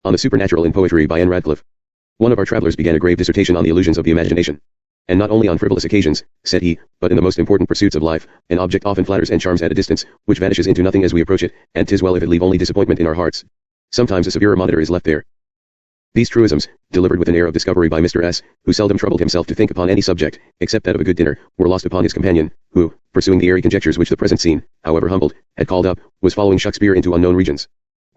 On the Supernatural in Poetry by Radcliffe. One of our travelers began a grave dissertation on the illusions of the imagination. And not only on frivolous occasions, said he, but in the most important pursuits of life, an object often flatters and charms at a distance, which vanishes into nothing as we approach it, and 'tis well if it leave only disappointment in our hearts. Sometimes a severer monitor is left there. These truisms, delivered with an air of discovery by Mr. S., who seldom troubled himself to think upon any subject, except that of a good dinner, were lost upon his companion, who, pursuing the airy conjectures which the present scene, however humbled, had called up, was following Shakespeare into unknown regions.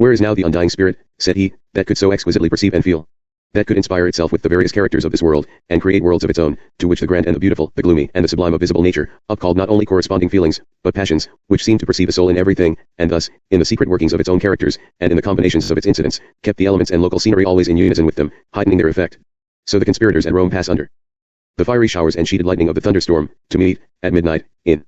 Where is now the undying spirit, said he, that could so exquisitely perceive and feel? That could inspire itself with the various characters of this world, and create worlds of its own, to which the grand and the beautiful, the gloomy and the sublime of visible nature, upcalled not only corresponding feelings, but passions, which seemed to perceive a soul in everything, and thus, in the secret workings of its own characters, and in the combinations of its incidents, kept the elements and local scenery always in unison with them, heightening their effect. So the conspirators at Rome pass under the fiery showers and sheeted lightning of the thunderstorm, to meet, at midnight, in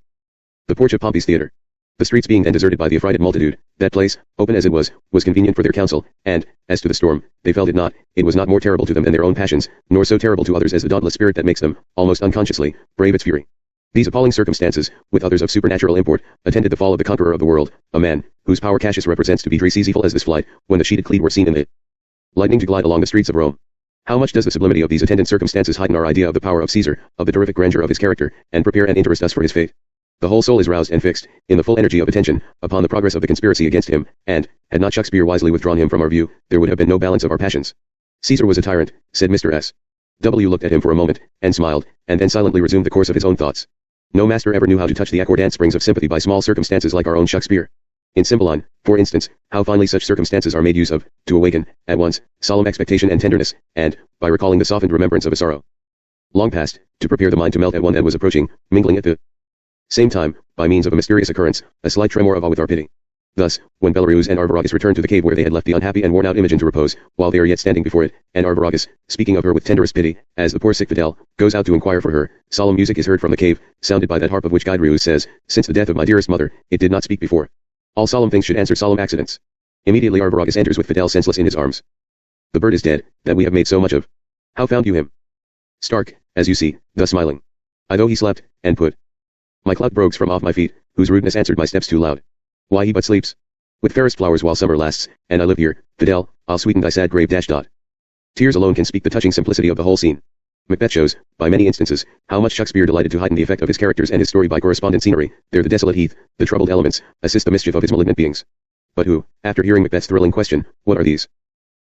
the porch of Pompey's theatre. The streets being then deserted by the affrighted multitude, that place, open as it was convenient for their counsel, and, as to the storm, they felt it was not more terrible to them than their own passions, nor so terrible to others as the dauntless spirit that makes them, almost unconsciously, brave its fury. These appalling circumstances, with others of supernatural import, attended the fall of the conqueror of the world, a man, whose power Cassius represents to be as evil as this flight, when the sheeted cleed were seen in it lightning to glide along the streets of Rome. How much does the sublimity of these attendant circumstances heighten our idea of the power of Caesar, of the terrific grandeur of his character, and prepare and interest us for his fate? The whole soul is roused and fixed, in the full energy of attention, upon the progress of the conspiracy against him, and, had not Shakespeare wisely withdrawn him from our view, there would have been no balance of our passions. Caesar was a tyrant, said Mr. S. W. looked at him for a moment, and smiled, and then silently resumed the course of his own thoughts. No master ever knew how to touch the accordant springs of sympathy by small circumstances like our own Shakespeare. In Cymbeline, for instance, how finely such circumstances are made use of, to awaken, at once, solemn expectation and tenderness, and, by recalling the softened remembrance of a sorrow long past, to prepare the mind to melt at one that was approaching, mingling at the same time, by means of a mysterious occurrence, a slight tremor of awe with our pity. Thus, when Belarius and Arviragus returned to the cave where they had left the unhappy and worn-out Imogen to repose, while they are yet standing before it, and Arviragus, speaking of her with tenderest pity, as the poor sick Fidel, goes out to inquire for her, solemn music is heard from the cave, sounded by that harp of which Guiderius says, since the death of my dearest mother, it did not speak before. All solemn things should answer solemn accidents. Immediately Arviragus enters with Fidel senseless in his arms. The bird is dead, that we have made so much of. How found you him? Stark, as you see, thus smiling. I though he slept, and put my cloud brogues from off my feet, whose rudeness answered my steps too loud. Why he but sleeps with fairest flowers while summer lasts, and I live here, Fidel, I'll sweeten thy sad grave. Tears alone can speak the touching simplicity of the whole scene. Macbeth shows, by many instances, how much Shakespeare delighted to heighten the effect of his characters and his story by correspondent scenery. There the desolate heath, the troubled elements, assist the mischief of his malignant beings. But who, after hearing Macbeth's thrilling question, what are these?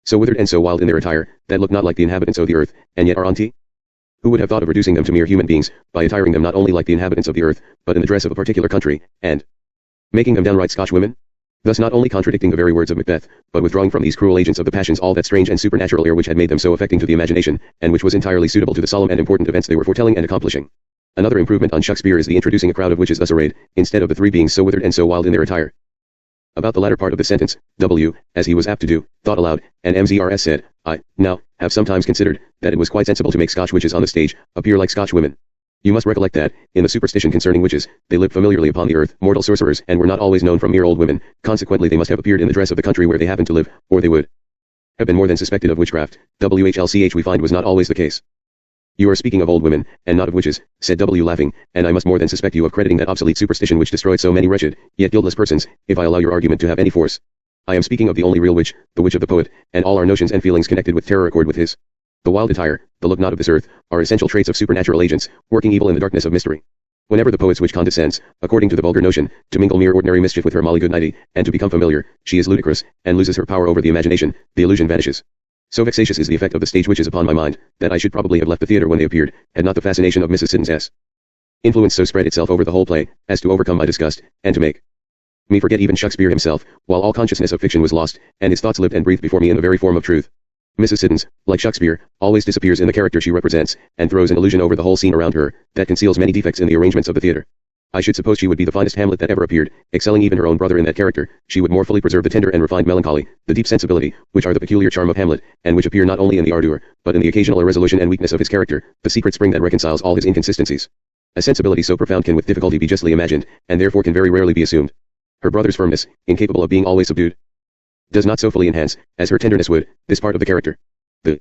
So withered and so wild in their attire, that look not like the inhabitants of the earth, and yet are auntie? Who would have thought of reducing them to mere human beings, by attiring them not only like the inhabitants of the earth, but in the dress of a particular country, and making them downright Scotch women? Thus not only contradicting the very words of Macbeth, but withdrawing from these cruel agents of the passions all that strange and supernatural air which had made them so affecting to the imagination, and which was entirely suitable to the solemn and important events they were foretelling and accomplishing. Another improvement on Shakespeare is the introducing a crowd of witches thus arrayed, instead of the three beings so withered and so wild in their attire. About the latter part of the sentence, W, as he was apt to do, thought aloud, and MZRS said, I, now, have sometimes considered, that it was quite sensible to make Scotch witches on the stage, appear like Scotch women. You must recollect that, in the superstition concerning witches, they lived familiarly upon the earth, mortal sorcerers, and were not always known from mere old women, consequently they must have appeared in the dress of the country where they happened to live, or they would have been more than suspected of witchcraft. WHLCH we find was not always the case. You are speaking of old women, and not of witches, said W laughing, and I must more than suspect you of crediting that obsolete superstition which destroyed so many wretched, yet guiltless persons, if I allow your argument to have any force. I am speaking of the only real witch, the witch of the poet, and all our notions and feelings connected with terror accord with his. The wild attire, the look not of this earth, are essential traits of supernatural agents, working evil in the darkness of mystery. Whenever the poet's witch condescends, according to the vulgar notion, to mingle mere ordinary mischief with her Molly Goodnighty, and to become familiar, she is ludicrous, and loses her power over the imagination, the illusion vanishes. So vexatious is the effect of the stage witches upon my mind, that I should probably have left the theatre when they appeared, had not the fascination of Mrs. Siddons's influence so spread itself over the whole play, as to overcome my disgust, and to make me forget even Shakespeare himself, while all consciousness of fiction was lost, and his thoughts lived and breathed before me in the very form of truth. Mrs. Siddons, like Shakespeare, always disappears in the character she represents, and throws an illusion over the whole scene around her, that conceals many defects in the arrangements of the theatre. I should suppose she would be the finest Hamlet that ever appeared, excelling even her own brother in that character. She would more fully preserve the tender and refined melancholy, the deep sensibility, which are the peculiar charm of Hamlet, and which appear not only in the ardor, but in the occasional irresolution and weakness of his character, the secret spring that reconciles all his inconsistencies. A sensibility so profound can with difficulty be justly imagined, and therefore can very rarely be assumed. Her brother's firmness, incapable of being always subdued, does not so fully enhance, as her tenderness would, this part of the character. The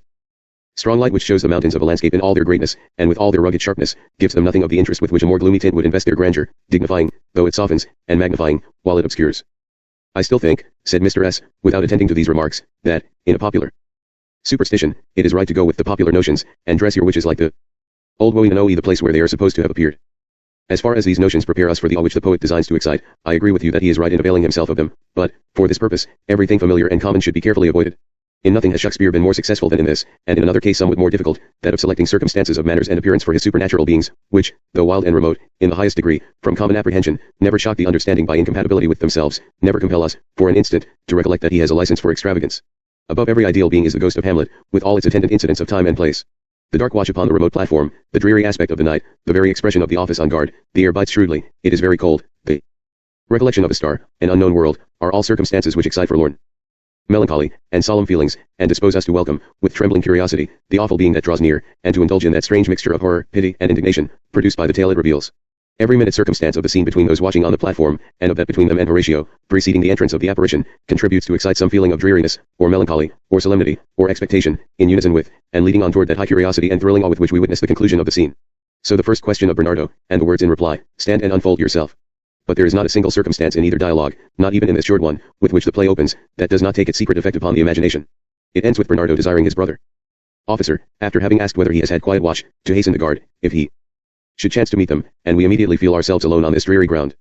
strong light which shows the mountains of a landscape in all their greatness, and with all their rugged sharpness, gives them nothing of the interest with which a more gloomy tint would invest their grandeur, dignifying, though it softens, and magnifying, while it obscures. I still think, said Mr. S., without attending to these remarks, that, in a popular superstition, it is right to go with the popular notions, and dress your witches like the old woe and the place where they are supposed to have appeared. As far as these notions prepare us for the awe which the poet designs to excite, I agree with you that he is right in availing himself of them, but, for this purpose, everything familiar and common should be carefully avoided. In nothing has Shakespeare been more successful than in this, and in another case somewhat more difficult, that of selecting circumstances of manners and appearance for his supernatural beings, which, though wild and remote, in the highest degree, from common apprehension, never shock the understanding by incompatibility with themselves, never compel us, for an instant, to recollect that he has a license for extravagance. Above every ideal being is the ghost of Hamlet, with all its attendant incidents of time and place. The dark watch upon the remote platform, the dreary aspect of the night, the very expression of the office on guard, the air bites shrewdly, it is very cold, the recollection of a star, an unknown world, are all circumstances which excite forlorn melancholy, and solemn feelings, and dispose us to welcome, with trembling curiosity, the awful being that draws near, and to indulge in that strange mixture of horror, pity, and indignation, produced by the tale it reveals. Every minute circumstance of the scene between those watching on the platform, and of that between them and Horatio, preceding the entrance of the apparition, contributes to excite some feeling of dreariness, or melancholy, or solemnity, or expectation, in unison with, and leading on toward that high curiosity and thrilling awe with which we witness the conclusion of the scene. So the first question of Bernardo, and the words in reply, stand and unfold yourself. But there is not a single circumstance in either dialogue, not even in this short one, with which the play opens, that does not take its secret effect upon the imagination. It ends with Bernardo desiring his brother officer, after having asked whether he has had quiet watch, to hasten to guard, if he should chance to meet them, and we immediately feel ourselves alone on this dreary ground.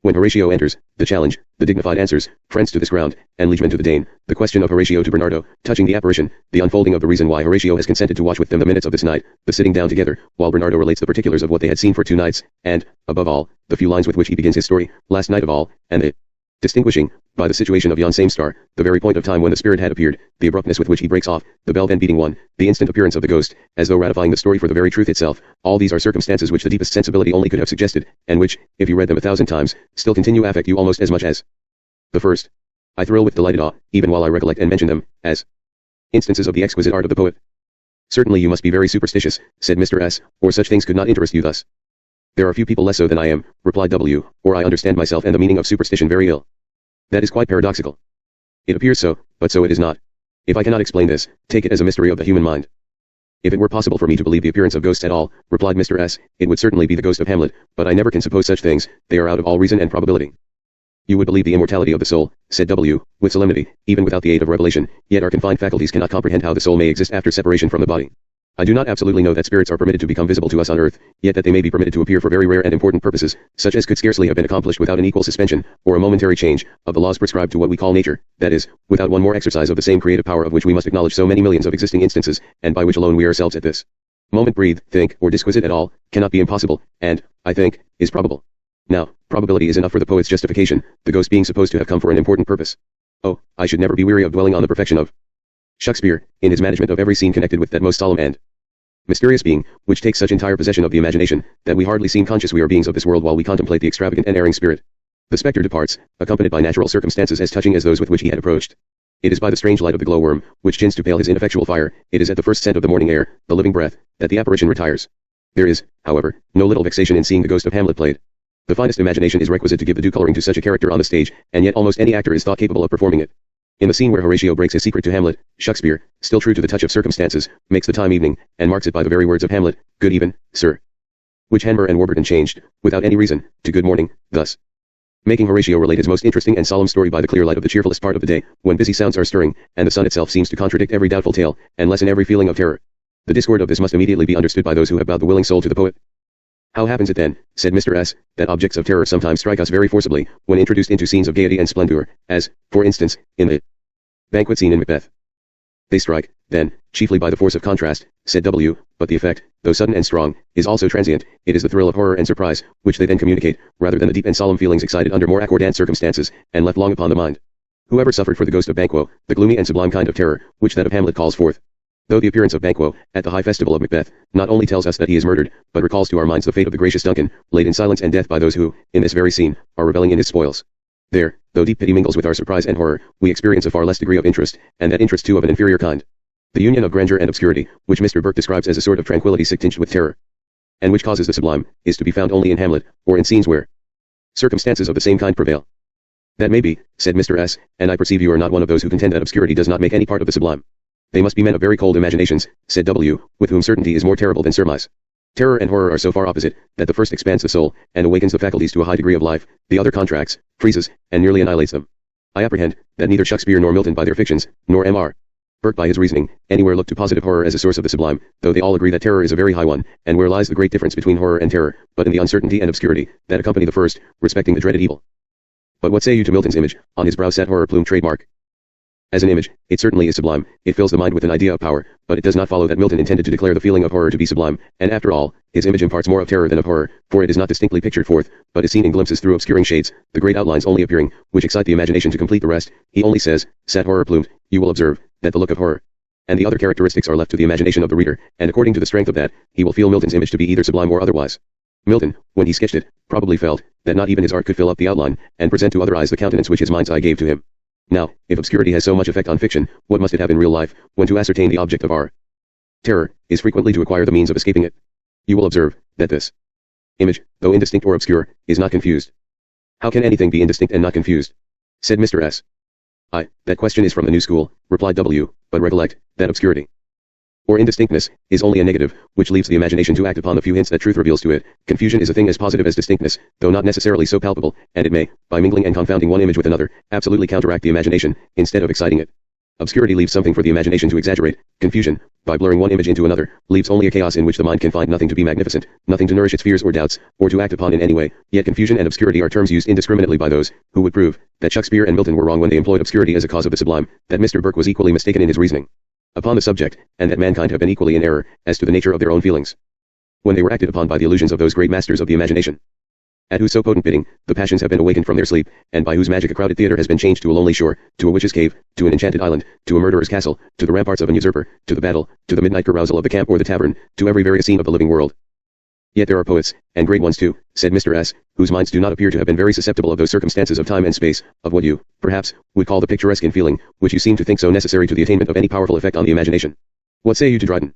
When Horatio enters, the challenge, the dignified answers, friends to this ground, and liegemen to the Dane, the question of Horatio to Bernardo, touching the apparition, the unfolding of the reason why Horatio has consented to watch with them the minutes of this night, the sitting down together, while Bernardo relates the particulars of what they had seen for 2 nights, and, above all, the few lines with which he begins his story, last night of all, and the distinguishing, by the situation of yon same star, the very point of time when the spirit had appeared, the abruptness with which he breaks off, the bell then beating 1, the instant appearance of the ghost, as though ratifying the story for the very truth itself, all these are circumstances which the deepest sensibility only could have suggested, and which, if you read them 1,000 times, still continue affect you almost as much as the first. I thrill with delighted awe, even while I recollect and mention them, as instances of the exquisite art of the poet. Certainly you must be very superstitious, said Mr. S., or such things could not interest you thus. There are few people less so than I am, replied W., or I understand myself and the meaning of superstition very ill. That is quite paradoxical. It appears so, but so it is not. If I cannot explain this, take it as a mystery of the human mind. If it were possible for me to believe the appearance of ghosts at all, replied Mr. S., it would certainly be the ghost of Hamlet, but I never can suppose such things, they are out of all reason and probability. You would believe the immortality of the soul, said W., with solemnity, even without the aid of revelation, yet our confined faculties cannot comprehend how the soul may exist after separation from the body. I do not absolutely know that spirits are permitted to become visible to us on earth, yet that they may be permitted to appear for very rare and important purposes, such as could scarcely have been accomplished without an equal suspension, or a momentary change, of the laws prescribed to what we call nature, that is, without one more exercise of the same creative power of which we must acknowledge so many millions of existing instances, and by which alone we ourselves at this moment breathe, think, or disquisite at all, cannot be impossible, and, I think, is probable. Now, probability is enough for the poet's justification, the ghost being supposed to have come for an important purpose. Oh, I should never be weary of dwelling on the perfection of Shakespeare, in his management of every scene connected with that most solemn and mysterious being, which takes such entire possession of the imagination, that we hardly seem conscious we are beings of this world while we contemplate the extravagant and erring spirit. The spectre departs, accompanied by natural circumstances as touching as those with which he had approached. It is by the strange light of the glowworm, which tends to pale his ineffectual fire, it is at the first scent of the morning air, the living breath, that the apparition retires. There is, however, no little vexation in seeing the ghost of Hamlet played. The finest imagination is requisite to give the due coloring to such a character on the stage, and yet almost any actor is thought capable of performing it. In the scene where Horatio breaks his secret to Hamlet, Shakespeare, still true to the touch of circumstances, makes the time evening, and marks it by the very words of Hamlet, "Good even, sir," which Hanmer and Warburton changed, without any reason, to "good morning," thus making Horatio relate his most interesting and solemn story by the clear light of the cheerfulest part of the day, when busy sounds are stirring, and the sun itself seems to contradict every doubtful tale, and lessen every feeling of terror. The discord of this must immediately be understood by those who have bowed the willing soul to the poet. How happens it then, said Mr. S., that objects of terror sometimes strike us very forcibly, when introduced into scenes of gaiety and splendor, as, for instance, in the banquet scene in Macbeth? They strike, then, chiefly by the force of contrast, said W., but the effect, though sudden and strong, is also transient. It is the thrill of horror and surprise, which they then communicate, rather than the deep and solemn feelings excited under more accordant circumstances, and left long upon the mind. Whoever suffered for the ghost of Banquo, the gloomy and sublime kind of terror, which that of Hamlet calls forth? Though the appearance of Banquo, at the high festival of Macbeth, not only tells us that he is murdered, but recalls to our minds the fate of the gracious Duncan, laid in silence and death by those who, in this very scene, are revelling in his spoils. There, though deep pity mingles with our surprise and horror, we experience a far less degree of interest, and that interest too of an inferior kind. The union of grandeur and obscurity, which Mr. Burke describes as a sort of tranquility tinged with terror, and which causes the sublime, is to be found only in Hamlet, or in scenes where circumstances of the same kind prevail. That may be, said Mr. S., and I perceive you are not one of those who contend that obscurity does not make any part of the sublime. They must be men of very cold imaginations, said W., with whom certainty is more terrible than surmise. Terror and horror are so far opposite, that the first expands the soul, and awakens the faculties to a high degree of life, the other contracts, freezes, and nearly annihilates them. I apprehend that neither Shakespeare nor Milton by their fictions, nor M.R. Burke by his reasoning, anywhere look to positive horror as a source of the sublime, though they all agree that terror is a very high one, and where lies the great difference between horror and terror, but in the uncertainty and obscurity that accompany the first, respecting the dreaded evil. But what say you to Milton's image, on his brow sat horror plume trademark? As an image, it certainly is sublime, it fills the mind with an idea of power, but it does not follow that Milton intended to declare the feeling of horror to be sublime, and after all, his image imparts more of terror than of horror, for it is not distinctly pictured forth, but is seen in glimpses through obscuring shades, the great outlines only appearing, which excite the imagination to complete the rest. He only says, sat horror plumed. You will observe that the look of horror and the other characteristics are left to the imagination of the reader, and according to the strength of that, he will feel Milton's image to be either sublime or otherwise. Milton, when he sketched it, probably felt that not even his art could fill up the outline, and present to other eyes the countenance which his mind's eye gave to him. Now, if obscurity has so much effect on fiction, what must it have in real life, when to ascertain the object of our terror, is frequently to acquire the means of escaping it? You will observe that this image, though indistinct or obscure, is not confused. How can anything be indistinct and not confused? Said Mr. S. That question is from the new school, replied W, but recollect, that obscurity or indistinctness is only a negative, which leaves the imagination to act upon the few hints that truth reveals to it. Confusion is a thing as positive as distinctness, though not necessarily so palpable, and it may, by mingling and confounding one image with another, absolutely counteract the imagination, instead of exciting it. Obscurity leaves something for the imagination to exaggerate. Confusion, by blurring one image into another, leaves only a chaos in which the mind can find nothing to be magnificent, nothing to nourish its fears or doubts, or to act upon in any way. Yet confusion and obscurity are terms used indiscriminately by those who would prove that Shakespeare and Milton were wrong when they employed obscurity as a cause of the sublime, that Mr. Burke was equally mistaken in his reasoning upon the subject, and that mankind have been equally in error as to the nature of their own feelings when they were acted upon by the illusions of those great masters of the imagination, at whose so potent bidding the passions have been awakened from their sleep, and by whose magic a crowded theatre has been changed to a lonely shore, to a witch's cave, to an enchanted island, to a murderer's castle, to the ramparts of an usurper, to the battle, to the midnight carousal of the camp or the tavern, to every various scene of the living world. Yet there are poets, and great ones too, said Mr. S., whose minds do not appear to have been very susceptible of those circumstances of time and space, of what you, perhaps, would call the picturesque in feeling, which you seem to think so necessary to the attainment of any powerful effect on the imagination. What say you to Dryden?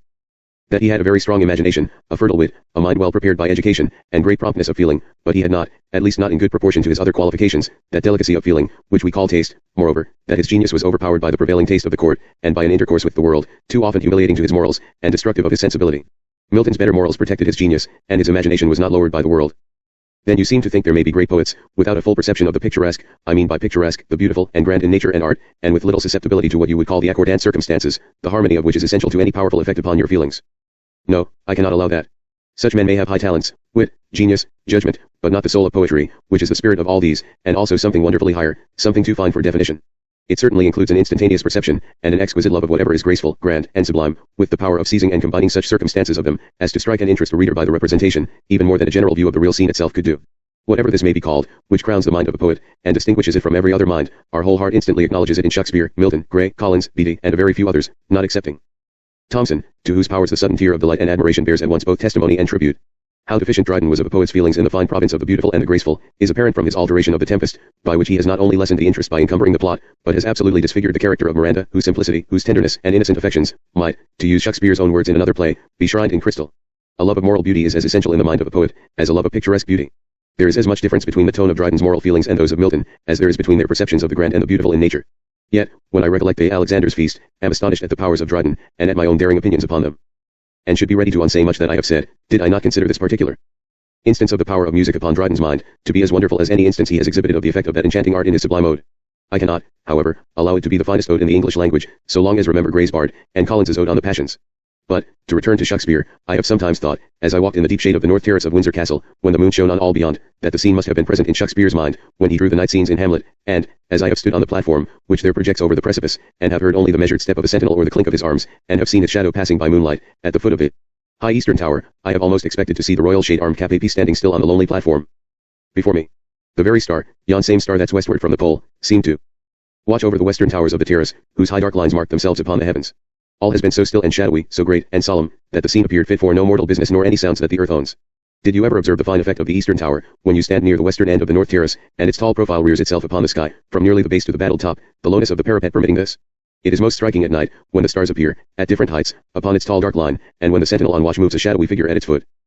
That he had a very strong imagination, a fertile wit, a mind well prepared by education, and great promptness of feeling, but he had not, at least not in good proportion to his other qualifications, that delicacy of feeling, which we call taste. Moreover, that his genius was overpowered by the prevailing taste of the court, and by an intercourse with the world, too often humiliating to his morals, and destructive of his sensibility. Milton's better morals protected his genius, and his imagination was not lowered by the world. Then you seem to think there may be great poets, without a full perception of the picturesque. I mean by picturesque, the beautiful and grand in nature and art, and with little susceptibility to what you would call the accordant circumstances, the harmony of which is essential to any powerful effect upon your feelings. No, I cannot allow that. Such men may have high talents, wit, genius, judgment, but not the soul of poetry, which is the spirit of all these, and also something wonderfully higher, something too fine for definition. It certainly includes an instantaneous perception, and an exquisite love of whatever is graceful, grand, and sublime, with the power of seizing and combining such circumstances of them, as to strike and interest the reader by the representation, even more than a general view of the real scene itself could do. Whatever this may be called, which crowns the mind of a poet, and distinguishes it from every other mind, our whole heart instantly acknowledges it in Shakespeare, Milton, Gray, Collins, Beattie, and a very few others, not excepting Thomson, to whose powers the sudden tear of delight and admiration bears at once both testimony and tribute. How deficient Dryden was of a poet's feelings in the fine province of the beautiful and the graceful, is apparent from his alteration of the Tempest, by which he has not only lessened the interest by encumbering the plot, but has absolutely disfigured the character of Miranda, whose simplicity, whose tenderness and innocent affections, might, to use Shakespeare's own words in another play, be shrined in crystal. A love of moral beauty is as essential in the mind of a poet, as a love of picturesque beauty. There is as much difference between the tone of Dryden's moral feelings and those of Milton, as there is between their perceptions of the grand and the beautiful in nature. Yet, when I recollect the Alexander's feast, am astonished at the powers of Dryden, and at my own daring opinions upon them. And should be ready to unsay much that I have said, did I not consider this particular instance of the power of music upon Dryden's mind, to be as wonderful as any instance he has exhibited of the effect of that enchanting art in his sublime ode. I cannot, however, allow it to be the finest ode in the English language, so long as remember Gray's Bard, and Collins's Ode on the Passions. But, to return to Shakespeare, I have sometimes thought, as I walked in the deep shade of the north terrace of Windsor Castle, when the moon shone on all beyond, that the scene must have been present in Shakespeare's mind, when he drew the night scenes in Hamlet, and, as I have stood on the platform, which there projects over the precipice, and have heard only the measured step of a sentinel or the clink of his arms, and have seen his shadow passing by moonlight, at the foot of it high eastern tower, I have almost expected to see the royal shade-armed cap AP standing still on the lonely platform before me. The very star, yon same star that's westward from the pole, seemed to watch over the western towers of the terrace, whose high dark lines marked themselves upon the heavens. All has been so still and shadowy, so great and solemn, that the scene appeared fit for no mortal business nor any sounds that the earth owns. Did you ever observe the fine effect of the eastern tower, when you stand near the western end of the north terrace, and its tall profile rears itself upon the sky, from nearly the base to the battled top, the lowness of the parapet permitting this? It is most striking at night, when the stars appear, at different heights, upon its tall dark line, and when the sentinel on watch moves a shadowy figure at its foot.